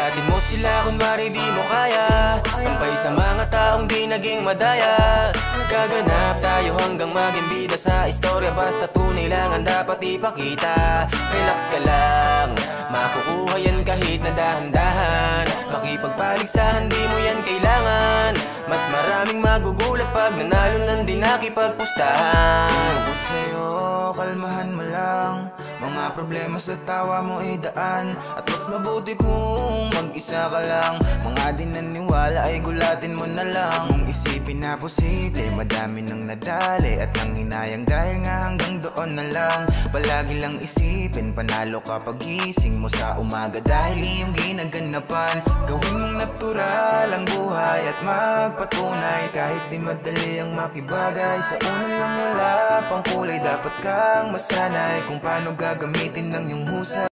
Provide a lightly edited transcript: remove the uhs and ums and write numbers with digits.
Buhatin mo sila kunwari di mo kaya, tampay sa mga taong di naging madaya. Gaganap tayo hanggang maging bida sa istorya, basta tunay lang ang dapat ipakita. Relax ka lang, makukuha yan kahit na dahan-dahan. Makipagpaligsahan di mo yan kailangan, mas maraming magugulat pag nanalo nang di nakipagpustahan. Ako sa'yo, kalmahan mo lang, mga problema sa tawa mo idaan. At mas mabuti kung mag-isa ka lang, mga di naniwala ay gulatin mo na lang. Kung isipin na posible, madami nang nadali at nang hinayang dahil nga hanggang doon na lang. Palagi lang isipin, panalo ka pagising mo sa umaga dahil iyong ginaganapan. Gawin mong natural ang buhay at magpatunay, kahit di madali ang makibagay. Sa una lang wala pang kulay, dapat kang masanay kung paano gagamitin ng iyong husay.